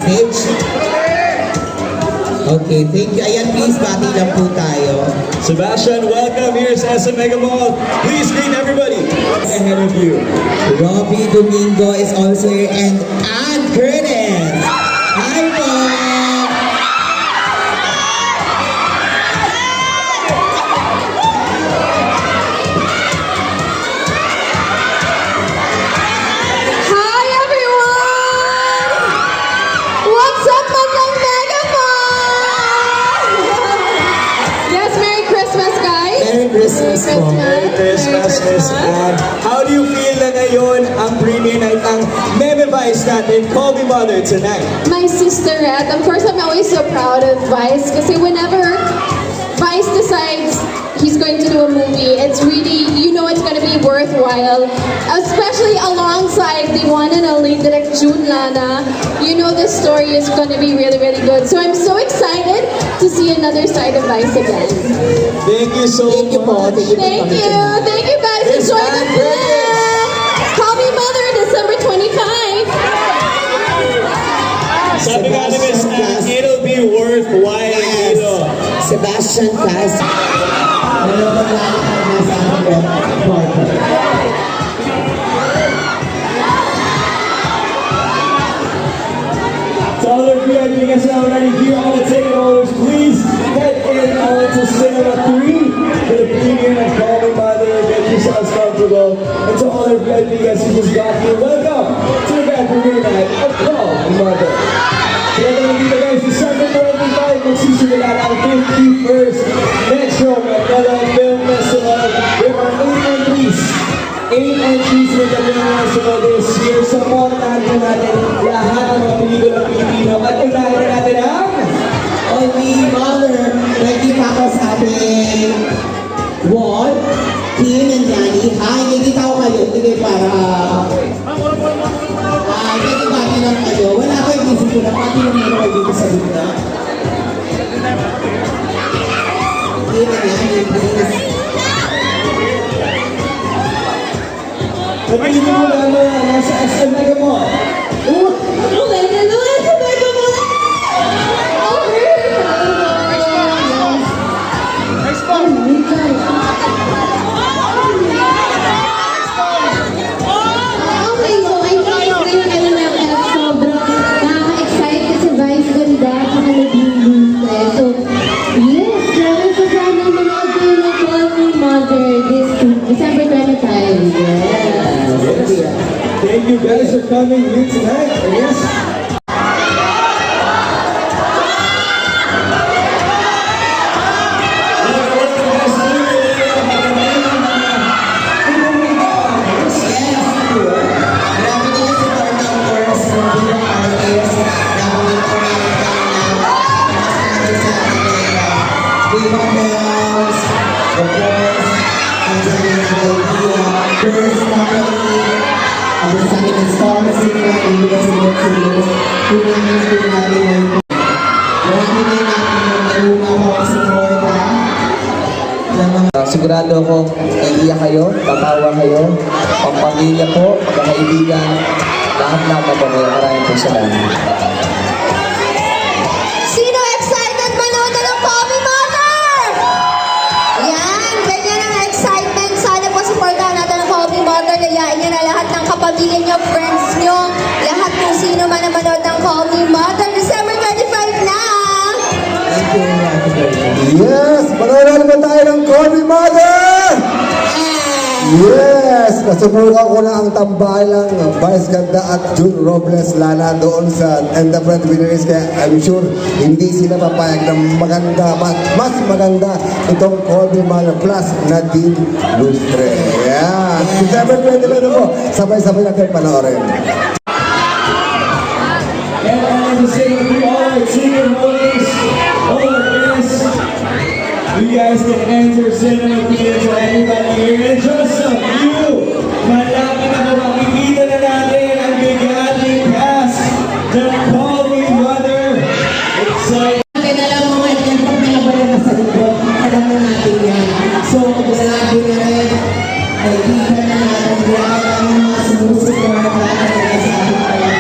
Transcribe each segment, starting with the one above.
message? Okay, thank you. Ayan, please, bati lang po tayo. Sebastian, welcome. Here's SM Mega Mall. Please greet everybody ahead of you. Robbie Domingo is also here and Ann Curtis. Hi po! Hi everyone! What's up, Madlang Mega Mall? Yes, Merry Christmas, guys! Merry Christmas po. Merry Christmas, Miss Ann. How do you feel na ngayon ang premiere night ng Meme Vice natin, Call Me Mother, tonight? My sister, Red, of course, I'm always so proud of Vice kasi whenever Vice decides he's going to do a movie, it's really, you know it's going to be worthwhile. Especially alongside the one and only Direct June Lana. You know this story is going to be really, really good. So I'm so excited to see another side of Vice again. Thank you so Thank you po. much. Thank you. Thank you guys. Miss Enjoy the Ann film. Call Me Mother, December 25. Sabi nga ni Miss Ann, it'll be worthwhile. Yes. Sebastian Cas. Ano ba nasa ating partner? To all our VIP guests already here on the ticket holders, please head in on to Cinema 3 for the premiere of Call Me Mother. Get yourselves comfortable. And to all our VIP guests who just got here, welcome to the grand premiere night of Call Me Mother. Kaya naman dito guys, December 25, magsisimula ang 51st Metro Manila Film Festival. There are 8 entries. 8 entries with the Film Festival this year. Supportahan po natin lahat ng mga pelikulang Pilipino. At unahin na natin ang Call Me Mother. Nakikita ko sa ating wall. Kim and Yanni. Hi, nakikita ko kayo. Hindi para... Bati lang kayo. Wala ko yung isip ko na pati lang meron kayo dito sa bunda. Kim and Yanni, please. Napili mo naman nasa SM Mega Mall. December 25. Thank you guys for coming here tonight. Yes. Sigurado ako, iiyak kayo, tatawa kayo, pampamilya po, kaibigan, lahat-lahat po. Maraming po salamat. Sino excited manood ng Call Me Mother? Yan, ganyan ang excitement. Sana po supportahan natin ang Call Me Mother. Yayain nyo na lahat ng kapamilya nyo, friends nyo, lahat kung sino man ang manood ng Call Me Mother. December 25 na! Thank you, Happy Birthday. Yes! Manonood naman tayo ng Call Me Mother! Yes! Nasubukan ko na ang tambalang Vice Ganda at June Robles Lana doon sa Enterprise Winners. Kaya I'm sure hindi sila papayag na maganda, mas maganda itong Call Me Mother plus Nadine Lustre. Yeah! December 20 na po. Sabay-sabay natin panoorin. And on the same with all our ticket holders, all our guests, you guys can enter Cinema Theater. Everybody here in just a few. Malapit na po makikita na natin ang bigating cast ng Call Me Mother. Excited. Alam mo nga, yan pag nalabanan na sa likod, alam na natin yan. So, grabe na rin. Kaibigan na natin yan ang mga sumusuporta na sa ating pala.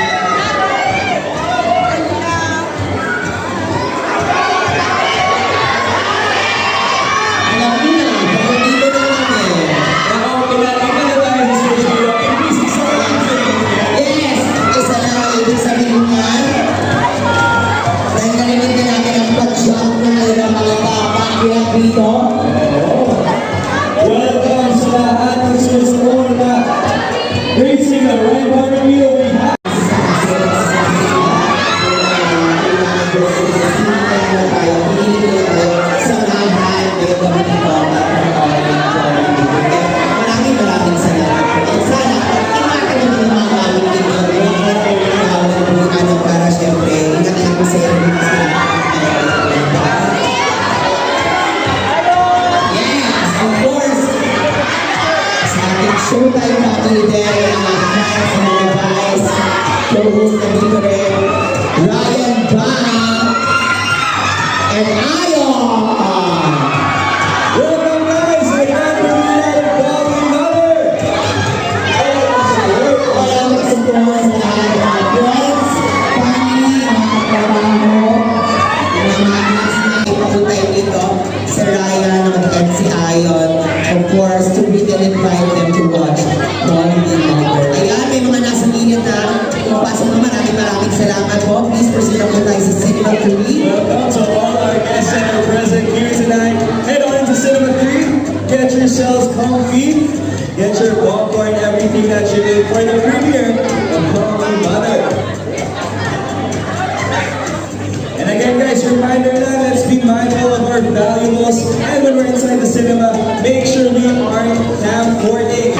tayo, pinili ko tayo sa lahat ngayong gabi nito at panoorin ko ang video. Kaya maraming salamat po. At sana, imakan nyo din mga aming video rin. Para syempre, ingat ko sa inyo. Yes, of course. Sa ating showtime family din, ang mga fans na Vice, co-host na dito rin, Ryan Bang, and Ayon. Welcome guys, I can't believe that Bobby Mother. Walang support sa lahat ng mga friends, family, mga katrabaho, mga mamas na ipapunta dito, si Ryan and si Ayon. Of course, to be and invite them to watch Bobby Mother. Ayan, may mga nasa linya na pumapasok naman. Maraming salamat po. Please proceed na po tayo sa Cinema 3. Welcome to all our guests that are present here tonight. Head on into Cinema 3, get yourselves comfy, get your popcorn, everything that you need for the premiere of Bobby Mother. And again guys, reminder na, let's be mindful of our valuables, and when we're inside the cinema, make sure we aren't camcording.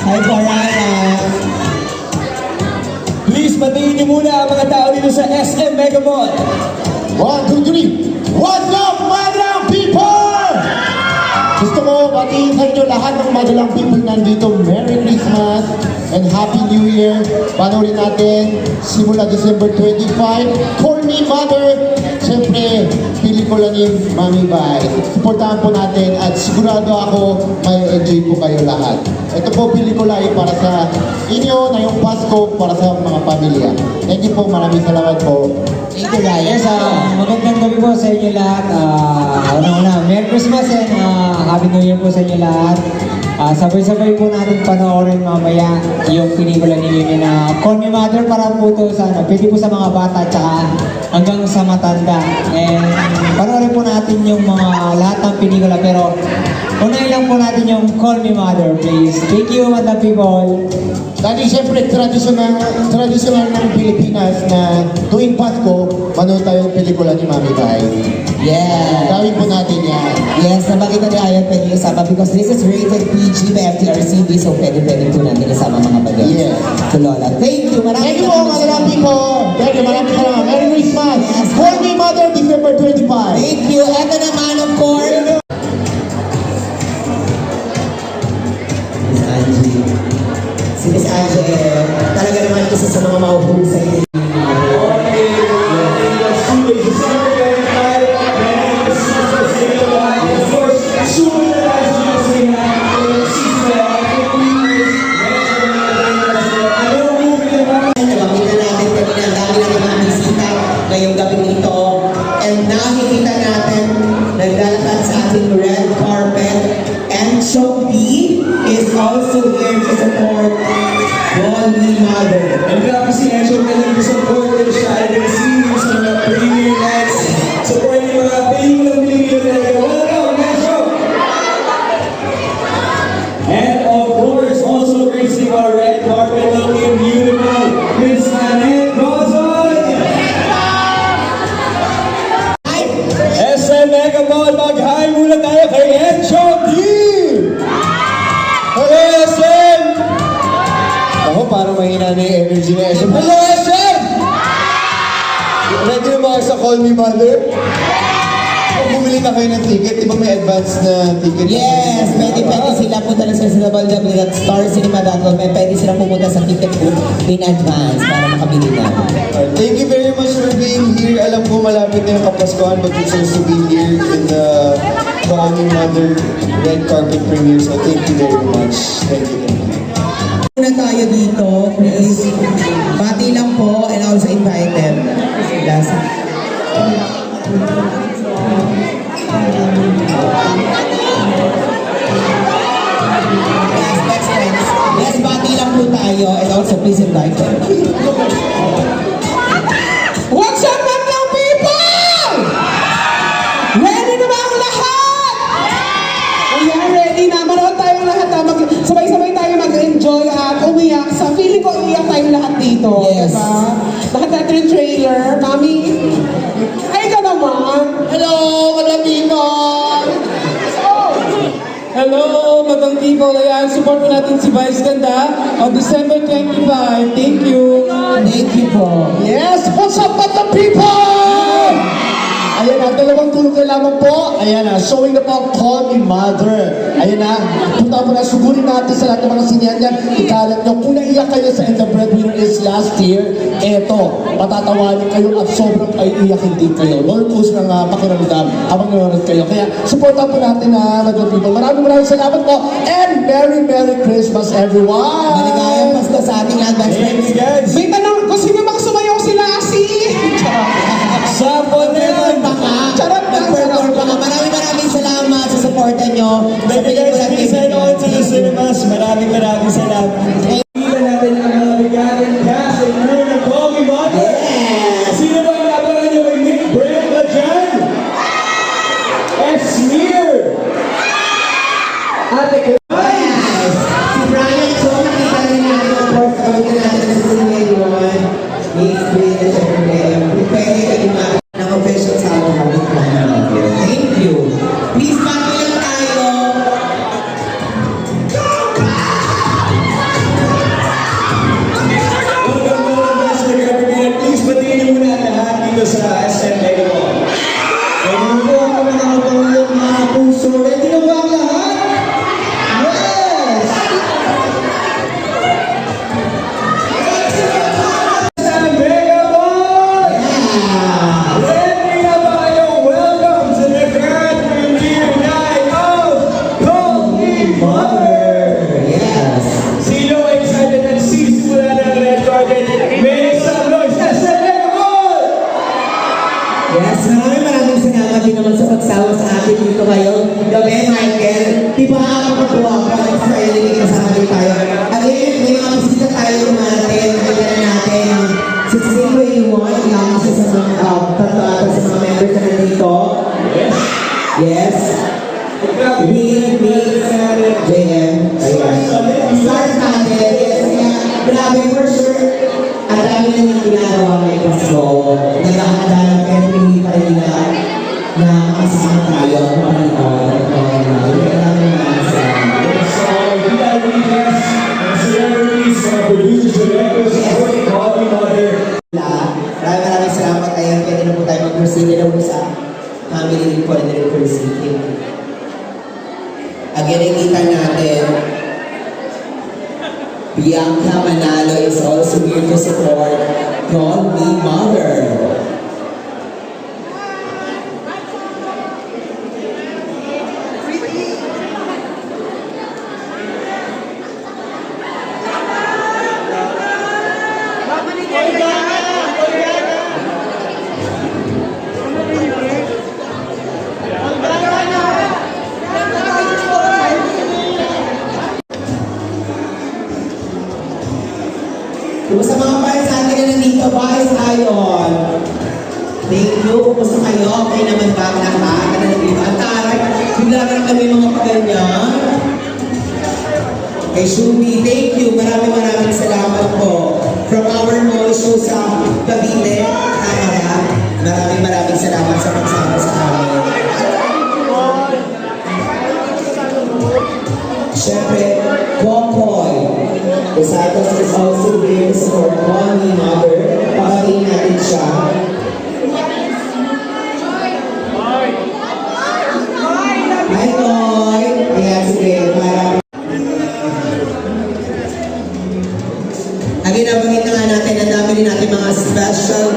Hi po, Ryan. Please batiin niyo muna ang mga tao dito sa SM Mega Mall. 1, 2, 3. What's up, Madalang people? Gusto ko batiin sa inyo lahat ng Madalang people nandito. Merry Christmas and Happy New Year. Panoorin natin simula December 25. Call Me Mother. Siyempre, pelikula ni Mami Bai. Supportahan po natin at sigurado ako may enjoy po kayo lahat. Ito po pelikula ay para sa inyo na yung Pasko para sa mga pamilya. Thank you po, maraming salamat po. Thank you, Ryan. Yes, magandang gabi po sa inyo lahat. Una-una, Merry Christmas and Happy New Year po sa inyo lahat. Sabay-sabay po natin panoorin mamaya yung pelikula ni Mimi na Call Me Mother para po to sa pwede po sa mga bata tsaka hanggang sa matanda. And panoorin po natin yung mga lahat ng pelikula pero unahin lang po natin yung Call Me Mother, please. Thank you, Madam People. Dahil siyempre traditional ng Pilipinas na tuwing Pasko, manood tayo ng pelikula ni Mami Bai. Yeah. Gawin po natin yan. Yes, nabanggit na ni Ayon pwede isama because this is rated PG by FTRCB so pwede po natin isama mga bagay. Yes. So Lola, thank you. Thank you po, maraming po. Thank you, maraming salamat. Merry Christmas. Call Me Mother, December 25. Thank you. Ito naman, of course. Miss Angie. Si Miss Angie, talaga naman isa sa mga mahuhusay. Nakita natin kanina, dami na naman bisita ngayong gabi nito. And nakikita natin, naglalakad sa ating red carpet. And Shopee is also here to support Bobby Mother. And grabe si Encho Melang support siya ay nag-senior sa mga premiere nights. Support yung mga pelikulang Pilipino talaga. Welcome, Encho! And of course, also gracing our red carpet looking beautiful, Miss Annette Gozon! SM Mega Mall, mag-hi muna tayo kay Encho D! Hello, SM! Ako, parang mahina na yung energy na SM. Hello, SM! Ready na ba kayo sa Call Me Mother? Kung bumili na kayo ng ticket, di ba may advance na ticket? Yes, pwede sila punta na sa www.starcinema.com. Pwede sila pumunta sa ticket booth in advance para makabili na. Thank you very much for being here. Alam ko malapit na yung Kapaskuhan, but you're supposed to be here in the Call Me Mother red carpet premiere. So thank you very much. Thank you. Muna tayo dito, please. Bati lang po and also invite them. Last. Yes, bati lang po tayo and also please invite them. What's up, Madlang people? Ready na ba ang lahat? Ayan, ready na. Manood tayong lahat. Sabay-sabay tayo mag-enjoy at umiyak. Sa feeling ko, iyak tayong lahat dito. dito. Yes. Diba? Nakita natin yung trailer. Mami, ay ka naman. Hello, mga people! Hello, Madam People. Ayan, support po natin si Vice Ganda on December 25. Thank you. Thank you po. Yes, what's up, the people? Ayan na, dalawang tulog na lamang po. Ayan na, showing na po ang Call Me Mother. Ayan na, punta po na, sugurin natin sa lahat ng mga sinihan yan. Ikalat nyo, kung naiyak kayo sa And the Breadwinner is last year, eto, patatawanin kayo at sobrang ay iyakin din kayo. Roller coaster ng pakiramdam habang nanonood kayo. Kaya, supportan po natin na Madam People. Maraming salamat po. And Merry Christmas, everyone! Maligayang Pasko sa ating lahat, best friends. guys! May tanong, kung sino mga sumayaw sila, si... Sabon Mag-perform pa ka. Charot lang, Mag-perform pa ka. Maraming salamat sa supportan nyo. Sa Thank you guys, please sign on to the cinemas. Maraming salamat. Kita natin ang mga bigatin cast and crew ng Call Me Mother. Yes! Sino ba ang nabaran nyo kay Nick Brenda dyan? Esmir! Ate Yes! Si Brian Cho, nakita rin natin ang course kami natin sa ngayon. Miss Brenda, syempre. Pwede kayo ng official sa amin. Thank you. Please, bago lang tayo. Please batiin niyo muna ang lahat dito sa SM Mega Mall. Ayun po ang mga kapangulong mga puso. Ready na ba ang lahat? Yes! Sa Mega Mall! Yeah! Ready na ba kayo? Welcome to the grand premiere night of Call Me Mother! Yes! Sino excited at sisimula ng red carpet? Make some noise! SM Mega Mall! Yes, maraming salamat din naman sa pagsama sa atin dito ngayong gabi, Michael. Di ba makakatuwa pa sa editing kasama din tayo. Again, may mga bisita tayo natin. Kailan natin. 1621, ilang isa sa mga tatuatan sa mga members na nandito. Yes. Big, JM. Ayan. Start natin. Yes, kaya grabe for sure. Ang dami na yung ginagawa may Pasko. Naghahanda ng every kanila na kasama tayo. Maraming salamat. So, VIPs, celebrities, producers, directors, supporting Call Me Mother. Maraming salamat. Ayan, pwede na po tayo mag-proceed na po sa family report and representing. Again, nakikita natin, Bianca Manalo is also here to support Call Me Mother. Kumusta mga fans natin na nandito, Vice Ion? Thank you. Kumusta kayo? Okay naman ba ang lahat? Na nandito? Ang taray, bigla na kami mga paganyan. Kay Shumi, thank you. Maraming salamat po. From our mall show sa Cavite, Canada. Maraming salamat sa pagsama sa amin. Siyempre, Kokoy. The Santos is also here to support Call Me Mother. Pakatingin natin siya. Hi, Koy! Ayan, sige, para... Again, nabangit na nga natin, ang dami rin natin mga special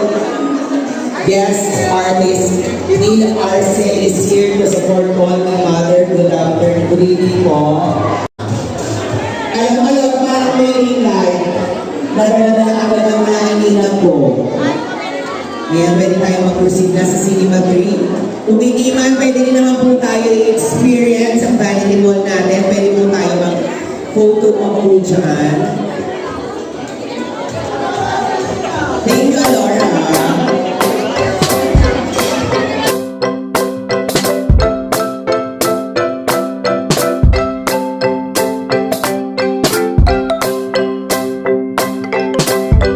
guest artist. Neil Arce is here to support Call Me Mother. Good afternoon, good evening po. Alam mo kayo, parang may ring light. Nadala agad ang mga hinilang po. Ngayon, pwede tayo mag-proceed na sa Cinema 3. Kung hindi man, pwede rin naman po tayo i-experience ang vanity mall natin. Pwede po tayo mag-photo up po dyan.